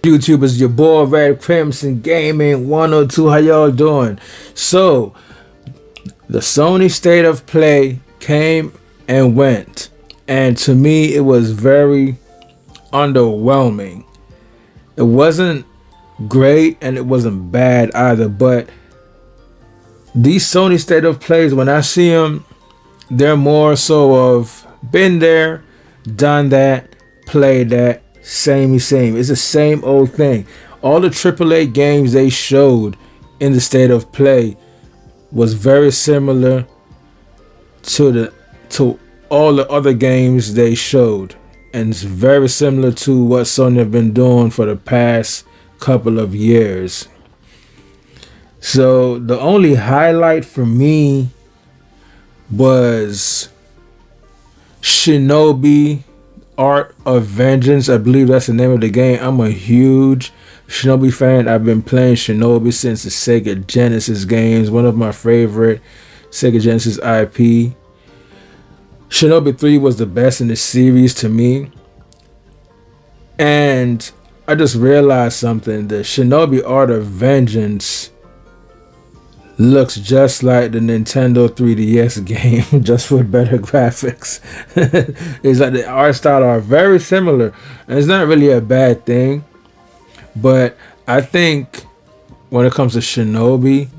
YouTube is your boy Red Crimson Gaming 102. How y'all doing? So, the Sony State of Play came and went, and to me, it was very underwhelming. It wasn't great and it wasn't bad either, but these Sony State of Plays, when I see them, they're more so of been there, done that, played that, samey same. It's the same old thing. All the AAA games they showed in the State of Play was very similar to all the other games they showed, and it's very similar to what Sony have been doing for the past couple of years. So the only highlight for me was Shinobi Art of Vengeance. I believe that's the name of the game. I'm a huge Shinobi fan. I've been playing Shinobi since the Sega Genesis games, one of my favorite Sega Genesis IP. Shinobi 3 was the best in the series to me. And I just realized something. The Shinobi Art of Vengeance looks just like the Nintendo 3DS game, just with better graphics. It's like the art style are very similar, and it's not really a bad thing. But I think when it comes to Shinobi,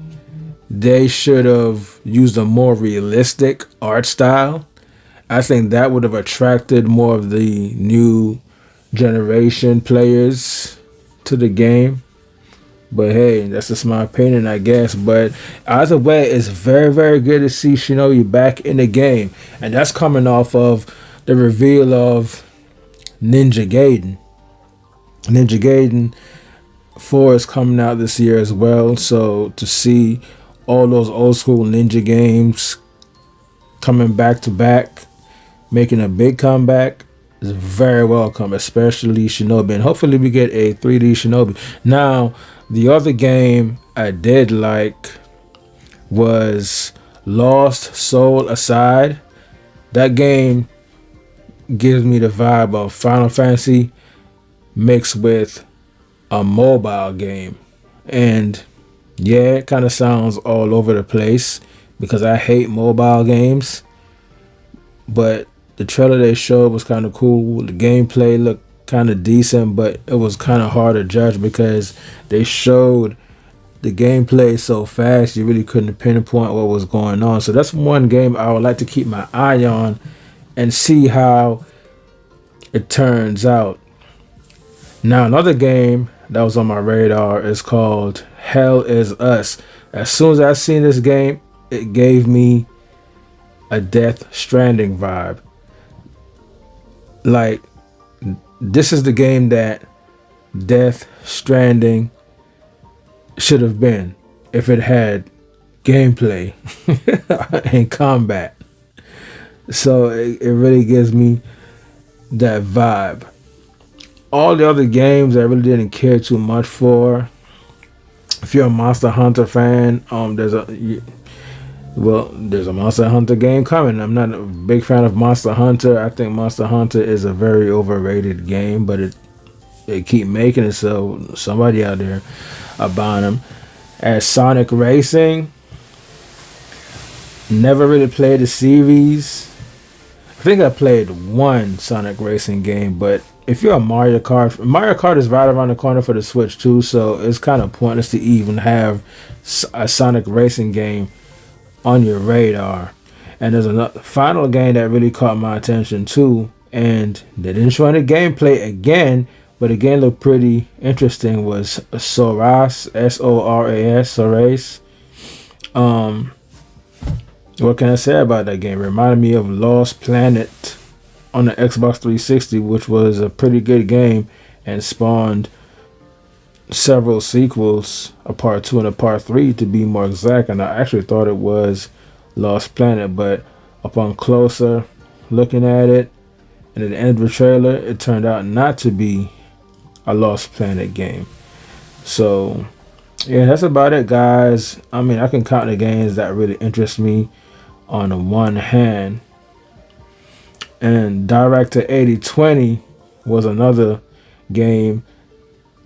they should have used a more realistic art style. I think that would have attracted more of the new generation players to the game. But hey, that's just my opinion, I guess. But either way, it's very, very good to see Shinobi back in the game. And that's coming off of the reveal of Ninja Gaiden. Ninja Gaiden 4 is coming out this year as well. So to see all those old school Ninja games coming back to back, making a big comeback, is very welcome, especially Shinobi. And hopefully we get a 3D Shinobi. Now, the other game I did like was Lost Soul Aside. That game gives me the vibe of Final Fantasy mixed with a mobile game. And yeah, it kind of sounds all over the place because I hate mobile games. But the trailer they showed was kind of cool. The gameplay looked kind of decent, but it was kind of hard to judge because they showed the gameplay so fast you really couldn't pinpoint what was going on. So that's one game I would like to keep my eye on and see how it turns out. Now, another game that was on my radar is called Hell Is Us. As soon as I seen this game, it gave me a Death Stranding vibe. Like, this is the game that Death Stranding should have been if it had gameplay and combat. So it really gives me that vibe. All the other games I really didn't care too much for. If you're a Monster Hunter fan, there's a Monster Hunter game coming. I'm not a big fan of Monster Hunter. I think Monster Hunter is a very overrated game, but it keep making it, so somebody out there are buying them. As Sonic Racing, never really played the series. I think I played one Sonic Racing game, but if you're a Mario Kart is right around the corner for the Switch too, so it's kind of pointless to even have a Sonic Racing game on your radar. And there's another final game that really caught my attention too, and they didn't show any gameplay again, but the game looked pretty interesting, was Soras, S-O-R-A-S, Soras. What can I say about that game? It reminded me of Lost Planet on the Xbox 360, which was a pretty good game and spawned several sequels, a part 2 and a part 3 to be more exact. And I actually thought it was Lost Planet, but upon closer looking at it and at the end of the trailer, it turned out not to be a Lost Planet game. So yeah, that's about it, guys. I mean, I can count the games that really interest me on the one hand. And Director 8020 was another game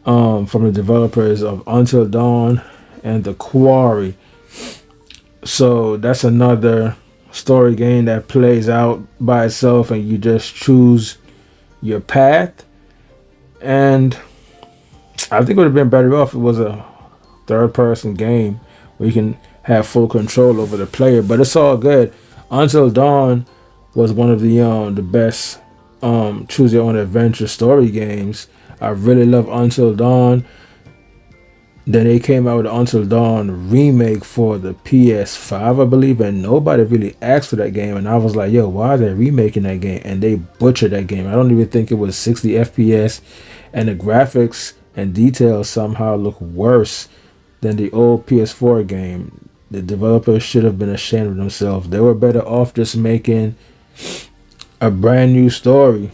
from the developers of Until Dawn and The Quarry. So that's another story game that plays out by itself, and you just choose your path. And I think it would have been better off if it was a third person game where you can have full control over the player. But it's all good. Until Dawn was one of the best choose your own adventure story games. I really love Until Dawn. Then they came out with the Until Dawn remake for the PS5, I believe, and nobody really asked for that game. And I was like, yo, why are they remaking that game? And they butchered that game. I don't even think it was 60 FPS, and the graphics and details somehow look worse than the old PS4 game. The developers should have been ashamed of themselves. They were better off just making a brand new story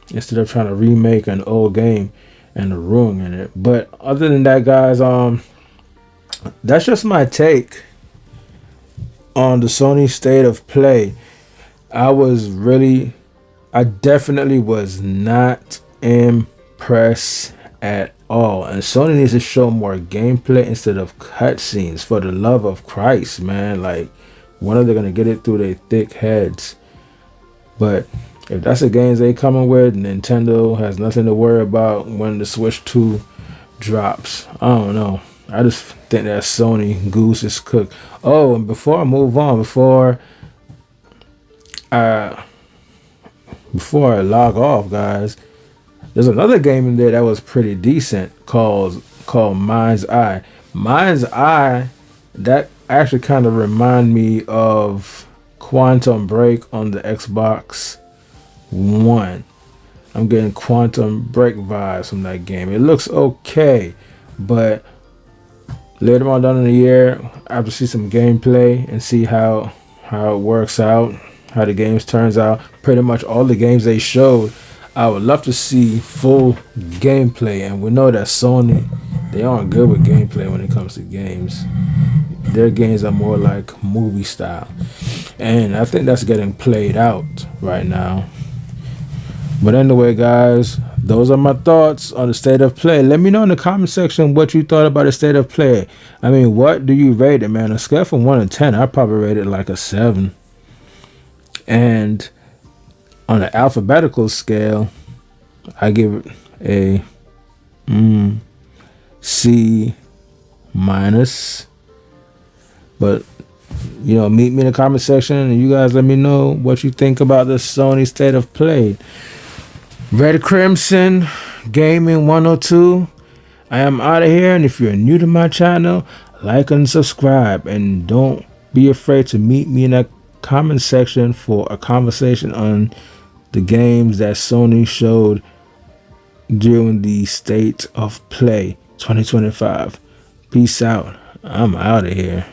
instead of trying to remake an old game and ruining it. But other than that, guys, that's just my take on the Sony state of play. I definitely was not impressed at all. And Sony needs to show more gameplay instead of cutscenes. For the love of Christ, man. Like, when are they gonna get it through their thick heads? But if that's the games they coming with, Nintendo has nothing to worry about when the Switch 2 drops. I don't know. I just think that Sony goose is cooked. Oh, and before I move on, before I log off, guys, there's another game in there that was pretty decent called Mind's Eye. Mind's Eye, that actually kind of remind me of Quantum Break on the Xbox One. I'm getting Quantum Break vibes from that game. It looks okay, but later on down in the year, I have to see some gameplay and see how it works out, how the games turns out. Pretty much all the games they showed, I would love to see full gameplay, and we know that Sony, they aren't good with gameplay when it comes to games. Their games are more like movie style, and I think that's getting played out right now. But anyway, guys, those are my thoughts on the state of play. Let me know in the comment section what you thought about the state of play. I mean, what do you rate it, man? On a scale from 1 to 10, I probably rate it like a 7. And on an alphabetical scale, I give it a C minus. But meet me in the comment section, and you guys let me know what you think about the Sony state of play. Red Crimson Gaming 102. I am out of here, and if you're new to my channel, like and subscribe, and don't be afraid to meet me in the comment section for a conversation on the games that Sony showed during the State of Play 2025. Peace out. I'm out of here.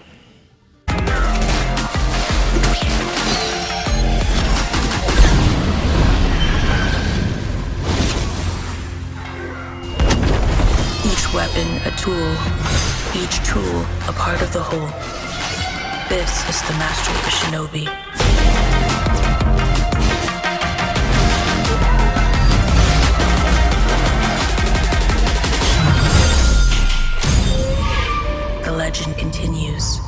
Each weapon a tool, each tool a part of the whole. This is the mastery of a shinobi. The legend continues.